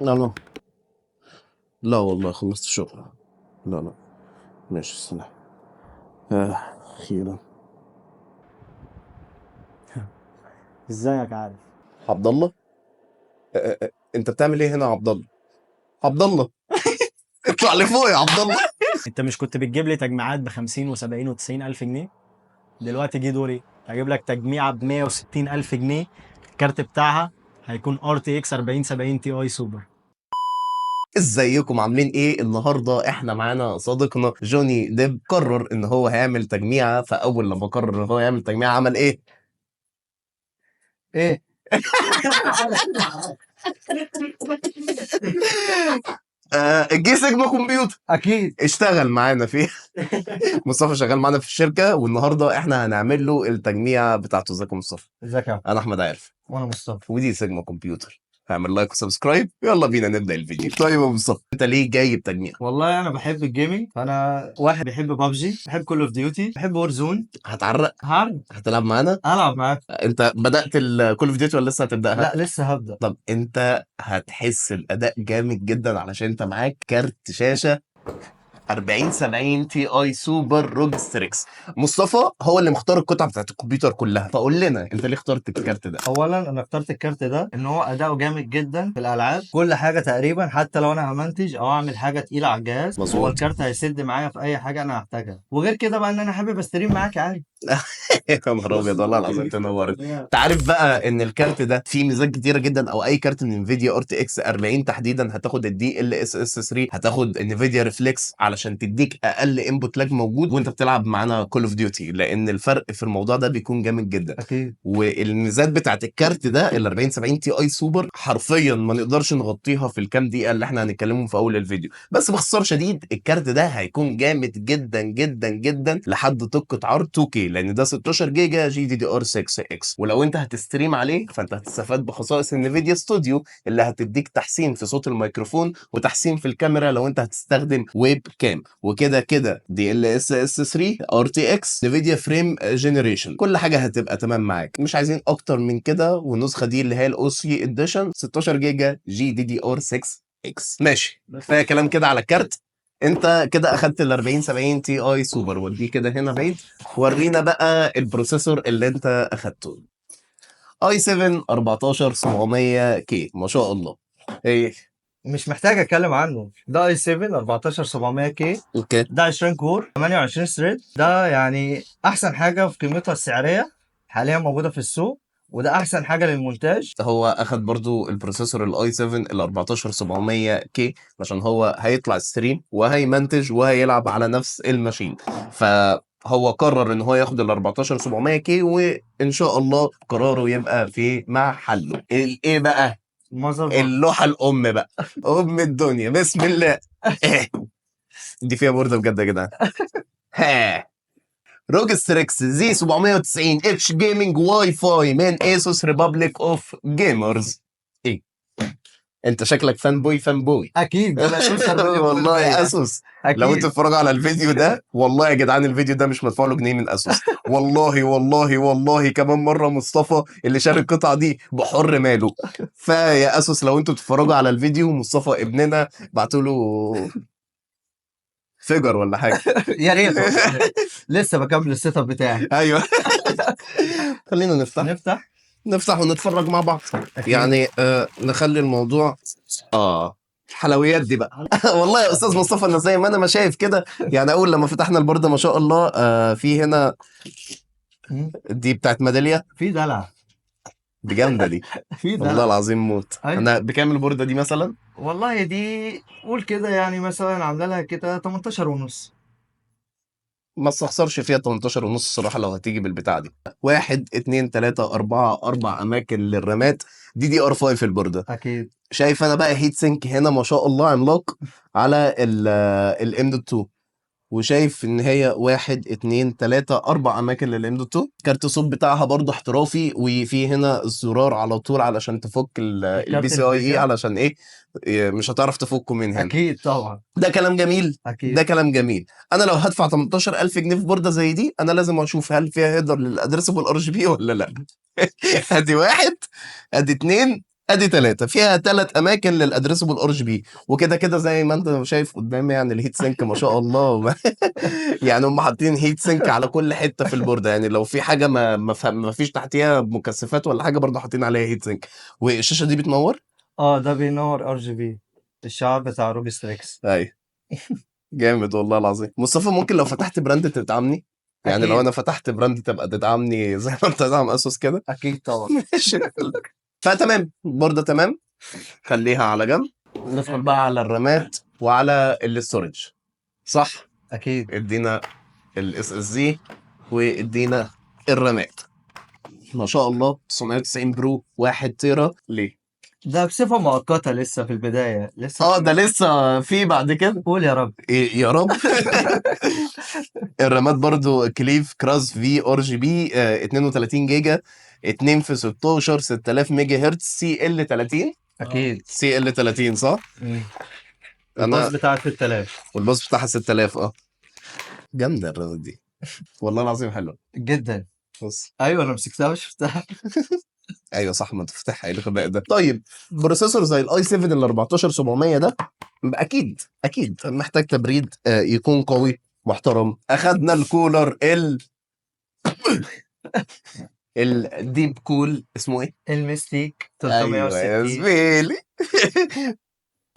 لا لا لا والله خلصت الشغل. لا لا ماشي السلام. أخيرا. ازيك عارف؟ عبد الله. أنت بتعمل إيه هنا يا عبد الله؟ عبد الله اطلع لفوق يا عبد الله. انت مش كنت بتجيب لي تجميعات ب 50 و70 و90 الف جنيه؟ دلوقتي جه دوري هجيب لك تجميعه ب 160 الف جنيه. الكارت بتاعها هيكون ار تي اكس 4070 تي اي سوبر. ازيكم عاملين ايه؟ النهارده احنا معانا صديقنا جوني ديب قرر ان هو هيعمل تجميعه، فاول لما قرر ان هو يعمل تجميعه عمل ايه؟ ايه؟ جه سيجما كمبيوتر اكيد. اشتغل معانا فيه. مصطفى شغال معانا في الشركه، والنهارده احنا هنعمل له التجميعه بتاعته. ازيك يا مصطفى؟ ازيك يا انا احمد عارف، وانا مصطفى. ودي سيجما كمبيوتر. اعمل لايك وسبسكرايب، يلا بينا نبدا الفيديو. طيب يا مصطفى، انت ليه جايب تجميع؟ والله انا بحب الجيمنج، فانا واحد بيحب بابجي، بحب كول اوف ديوتي، بحب وور زون. هتعرق؟ هعرف هتلعب معانا؟ العب معاك. انت بدات الكول اوف ديوتي ولا لسه هتبداها؟ لا لسه هبدا. طب انت هتحس الاداء جامد جدا علشان انت معاك كارت شاشه 4070 تي اي سوبر روج ستريكس. مصطفى هو اللي مختار القطع بتاعت الكمبيوتر كلها، فقول لنا انت ليه اخترت الكارت ده؟ اولا انا اخترت الكارت ده ان هو اداؤه جامد جدا في الالعاب، كل حاجه تقريبا، حتى لو انا همنتج او اعمل حاجه تقيله على الجهاز مظبوط. هو الكارت هيسد معايا في اي حاجه انا هحتاجها. وغير كده بقى ان انا حابب استريم معاك عادي. يا نهار ابيض، والله العظيم تنورت. انت عارف بقى ان الكارت ده فيه ميزات كتيره جدا، او اي كارت من انفيديا ار تي اكس 40 تحديدا هتاخد الدي ال اس اس 3، هتاخد انفيديا ريفلكس علشان تديك اقل انبوت لاج موجود وانت بتلعب معانا كول اوف ديوتي، لان الفرق في الموضوع ده بيكون جامد جدا. اكيد. والميزات بتاعت الكارت ده ال 4070 تي اي سوبر حرفيا ما نقدرش نغطيها في الكام دقيقه اللي احنا هنتكلمهم في اول الفيديو، بس باختصار شديد الكارت ده هيكون جامد جدا جدا جدا لحد دقه عرض 2K، لان ده 16 جيجا جي دي دي ار 6 اكس، ولو انت هتستريم عليه فانت هتستفاد بخصائص انفيديا ستوديو اللي هتديك تحسين في صوت الميكروفون وتحسين في الكاميرا لو انت هتستخدم ويب كام. وكده كده دي ال اس اس 3 ار تي اكس انفيديا فريم جنريشن، كل حاجه هتبقى تمام معاك، مش عايزين اكتر من كده. والنسخه دي اللي هي الاو 3 اديشن 16 جيجا جي دي دي ار 6 اكس. ماشي، كفايه كلام كده على الكارت. انت كده اخدت ال 4070 تي اي سوبر، ودي كده هنا بعيد. ورينا بقى البروسيسور اللي انت اخدته. اي 7 14700 كي، ما شاء الله. ايه؟ مش محتاج اتكلم عنه، ده اي 7 14700 كي، اوكي. ده 20 كور 28 ثريد، ده يعني احسن حاجه في قيمتها السعريه حاليا موجوده في السوق، وده احسن حاجه للمونتاج. هو اخد برضو البروسيسور الاي 7 ال 14700 كي عشان هو هيطلع ستريم وهيمنتج وهيلعب على نفس الماشين، فهو قرر ان هو ياخد ال 14700 كي، وان شاء الله قراره يبقى في محله. ايه بقى؟ المذر بورد. اللوحه الام بقى، ام الدنيا، بسم الله. دي فيها بورده بجد يا جدعان. ها، روج ستريكس زي 790 اتش جيمنج واي فاي من اسوس ريبابليك اوف جيمرز. ايه؟ انت شكلك فان بوي فان بوي. اكيد والله اسوس. لو انتوا اكيد. تتفرجوا على الفيديو ده، والله يا جدعان الفيديو ده مش مدفوع له جنيه من اسوس. والله والله والله كمان مره مصطفى اللي شارك القطعه دي بحر ماله. فيا اسوس لو انتوا تتفرجوا على الفيديو، مصطفى ابننا بعتوا له فيجر ولا حاجه. يا ريت لسه بكمل السيت اب بتاعي. ايوه. خلينا نفتح. نفتح ونتفرج مع بعض. أكيد. يعني نخلي الموضوع الحلويات دي بقى. والله يا استاذ مصطفى انا زي ما انا ما شايف كده، يعني اول لما فتحنا البورده ما شاء الله في هنا دي بتاعت ميداليه. في دلع. دي جامده دي. في والله دلع. العظيم موت. أيوة. انا بكام البورده دي مثلا؟ والله دي قول كده يعني مثلا عامله لها كده 18 ونص. ما استخسرش فيها 18 ونص الصراحه لو هتيجي بالبتاع دي. 1 2 3 4 4 اماكن للرامات، دي دي ار 5 البورده. اكيد. شايف انا بقى هيت سينك هنا ما شاء الله عملاق على الام دوت 2، وشايف ان هي 1 2 3 4 اماكن للام دوت 2. كارت الصوت بتاعها برضه احترافي، وفي هنا الزرار على طول علشان تفك البي سي اي اي، علشان ايه؟ مش هتعرف تفكه من هنا. اكيد طبعا. ده كلام جميل. اكيد. ده كلام جميل. انا لو هدفع 18000 جنيه في بورده زي دي، انا لازم اشوف هل فيها هيدر للادريسبل ار جي بي ولا لا. ادي واحد، ادي اتنين، ادي 3 فيها 3 اماكن للادريسبل ار جي بي، وكده كده زي ما انت شايف قدامي يعني الهيت سينك ما شاء الله. يعني هم حاطين هيت سينك على كل حته في البورده، يعني لو في حاجه ما فيش تحتيها مكثفات ولا حاجه برضه حاطين عليها هيت سينك. والشاشه دي بتنور. ده بينور RGB، الشعار بتاع روبي ستريكس. ايوه جامد والله العظيم. مصطفى ممكن لو فتحت براند تدعمني؟ يعني أكيد. لو انا فتحت براند تبقى تدعمني زي ما انت تدعم اسوس كده؟ اكيد طبعا. فتمام برضه تمام، خليها على جنب. ندخل بقى على الرامات وعلى الاستورج. صح، اكيد. ادينا الاس اس دي وادينا الرامات. ما شاء الله 990 برو 1 تيرا. ليه؟ ده بصفة مؤقتة لسه في البداية لسه. ده لسه في بعد كده. قول يا رب. إيه يا رب. الرامات برضو كليف كراس في ار جي بي 32 جيجا 2 في 16 6000 ميجا هرتز سي ال 30. اكيد. سي ال 30 صح؟ الباص بتاع 6000 والباص بتاعها 6000 جامده الرامات دي والله العظيم حلوه جدا. بص. ايوه انا مسكتها وشفتها. ايوه صح، ما تفتحها ايه الغباء ده. طيب بروسيسور زي الاي 7 ال 14700 ده اكيد محتاج تبريد يكون قوي محترم. اخدنا الكولر الديب كول اسمه ايه؟ الميستيك ايوه يا 360. زميلي.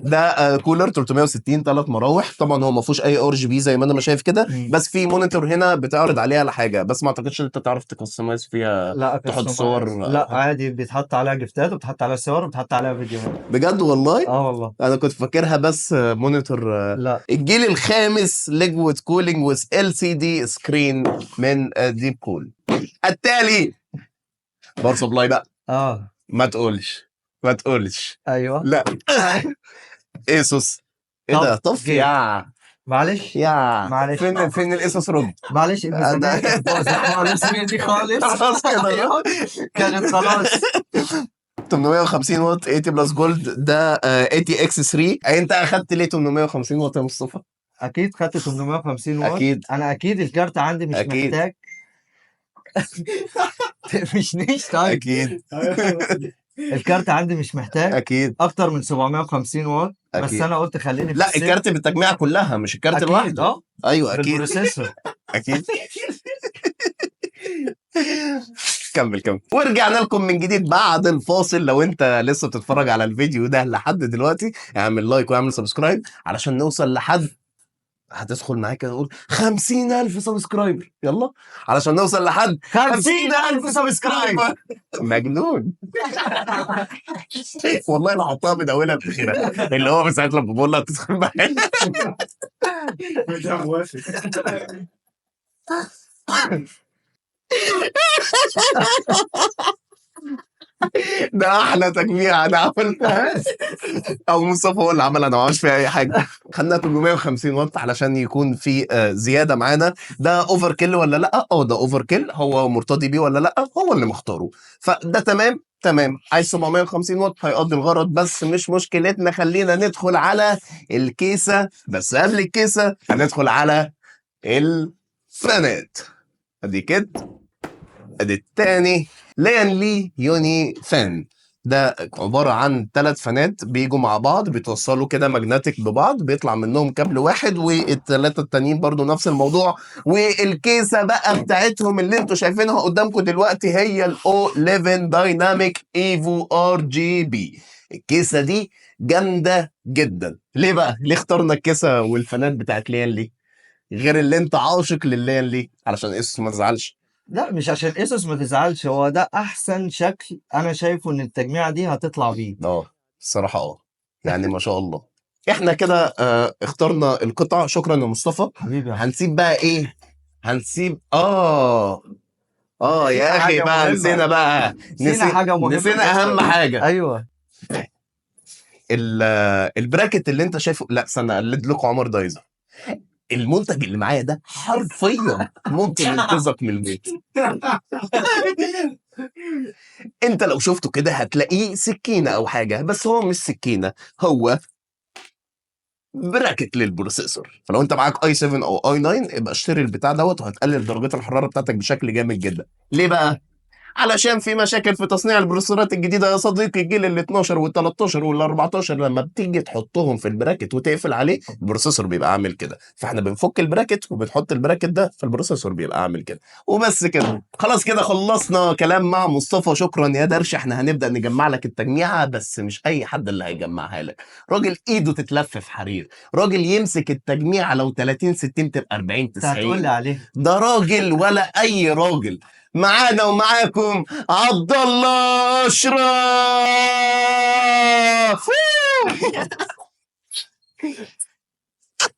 ده كولر 360 3 مراوح. طبعا هو ما فيهوش اي ار جي بي زي ما انا ما شايف كده، بس في مونيتور هنا بتعرض عليه على حاجه، بس ما اعتقدش ان انت تعرف تكستمايز فيها. لا تحط كاستمايز. صور. لا عادي، بيتحط عليها جفتات وبتحط عليها صور وبتحط عليها فيديوهات. بجد والله؟ والله. انا كنت فاكرها بس مونيتور. لا. الجيل الخامس ليكويد كولينج ويز ال سي دي سكرين من ديب كول. التالي باور سبلاي بقى. ما تقولش. ايوه. لا. ايسوس. ايه طب ده؟ طف جيت. معلش. معلش. فين الايسوس رد؟ معلش الميزانية كانت باظت خالص مني خالص. خلاص كده. أيوة. كانت خلاص. 850 واط 80 بلس جولد ده 80 اكس 3. انت اخدت ليه 850 واط يا مصطفى؟ اكيد خدت 850 واط. اكيد. انا اكيد الكارت عندي مش أكيد. محتاج. مش نيش. طيب اكيد. الكارت عندي مش محتاج اكيد. اكتر من 750 واط. بس أكيد. انا قلت خليني في لا السيف. الكارت بالتجميع كلها مش الكارت اكيد. لوحده. ايوه اكيد. بالبروسيسور. اكيد. كمل. ورجعنا لكم من جديد بعد الفاصل. لو انت لسه بتتفرج على الفيديو ده لحد دلوقتي اعمل لايك واعمل سبسكرايب علشان نوصل لحد، هتدخل معايا كده نقول 50,000 سبسكرايبر. يلا علشان نوصل لحد 50,000 سبسكرايبر. مجنون. والله انا حطها من اولها لاخرها، اللي هو من ساعه لما بقول لها تدخل معايا. ده احلى تجميع انا عملتها، او مصطفى هو اللي عملها، انا ما عملش فيها اي حاجه. خدنا 850 واط علشان يكون في زياده معانا. ده اوفر كيل ولا لا؟ ده اوفر كيل. هو مرتضي بيه ولا لا؟ هو اللي مختاره. فده تمام. عايز 750 واط هيقضي الغرض، بس مش مشكلتنا. خلينا ندخل على الكيسه، بس قبل الكيسه هندخل على الفانات. ادي كده، ادي التاني لي يوني فان. ده عبارة عن 3 فانات بيجوا مع بعض، بيتوصلوا كده ماجنتيك ببعض، بيطلع منهم كابل واحد، والثلاثة التانيين برضو نفس الموضوع. والكيسة بقى بتاعتهم اللي انتوا شايفينها قدامكم دلوقتي هي الاو 11 دايناميك ايفو ار جي بي. الكيسة دي جامدة جدا. ليه بقى؟ ليه اخترنا الكيسة والفانات بتاعت ليان ليه؟ غير اللي انت عاشق لليان ليه؟ علشان اسمه ما تزعلش. لا مش عشان اسوس ما تزعلش، هو ده احسن شكل انا شايفه ان التجميعه دي هتطلع بيه. الصراحه يعني ما شاء الله. احنا كده اخترنا القطع. شكرا يا مصطفى. حبيبي. هنسيب بقى ايه؟ هنسيب يا اخي بقى نسينا بقى. نسينا حاجه مهمه. نسينا اهم حاجه. ايوه. البراكت اللي انت شايفه. لا استنى اقلد لكم عمر دايزر. المنتج اللي معايا ده حرفيا ممكن ينقذك من الموت. انت لو شفته كده هتلاقيه سكينة او حاجة، بس هو مش سكينة، هو براكت للبروسيسور. فلو انت معاك اي 7 او اي 9 يبقى اشتري البتاع دوت، وهتقلل درجات الحرارة بتاعتك بشكل جامد جدا. ليه بقى؟ علشان في مشاكل في تصنيع البروسيسورات الجديده يا صديقي. الجيل ال 12 وال 13 وال 14 لما بتيجي تحطهم في البراكت وتقفل عليه البروسيسور بيبقى عامل كده، فاحنا بنفك البراكت وبنحط البراكت ده فالبروسيسور بيبقى عامل كده. وبس كده، خلاص كده خلصنا كلام مع مصطفى. شكرا يا درش. احنا هنبدا نجمع لك التجميعه، بس مش اي حد اللي هيجمعها لك، راجل ايده تتلف في حرير، راجل يمسك التجميعه لو 30 60 تبقى 40 انت هتقول لي 90. عليه. ده راجل ولا اي راجل. معانا ومعاكم عبد الله اشرف.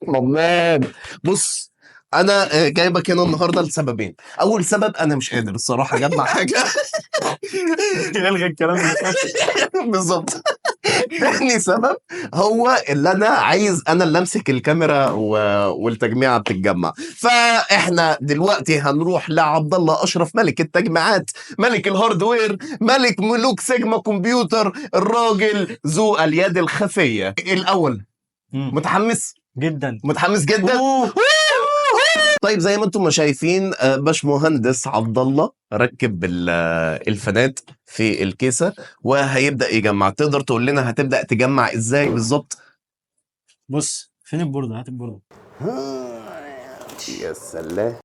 ممان، بص، انا جايبك هنا النهارده لسببين. اول سبب انا مش قادر الصراحه اجمع حاجه. الغي الكلام اللي فات. بالظبط. تاني سبب هو اللي انا عايز انا اللي امسك الكاميرا والتجميعه بتتجمع. فاحنا دلوقتي هنروح لعبد الله اشرف، ملك التجميعات، ملك الهاردوير، ملك ملوك سيجما كمبيوتر، الراجل ذو اليد الخفيه. الاول متحمس جدا. متحمس جدا. طيب زي ما انتم ما شايفين باشمهندس عبد الله ركب الفانات في الكيسه وهيبدا يجمع. تقدر تقول لنا هتبدا تجمع ازاي بالظبط؟ بص فين البوردة؟ هات البوردة. يا سلام.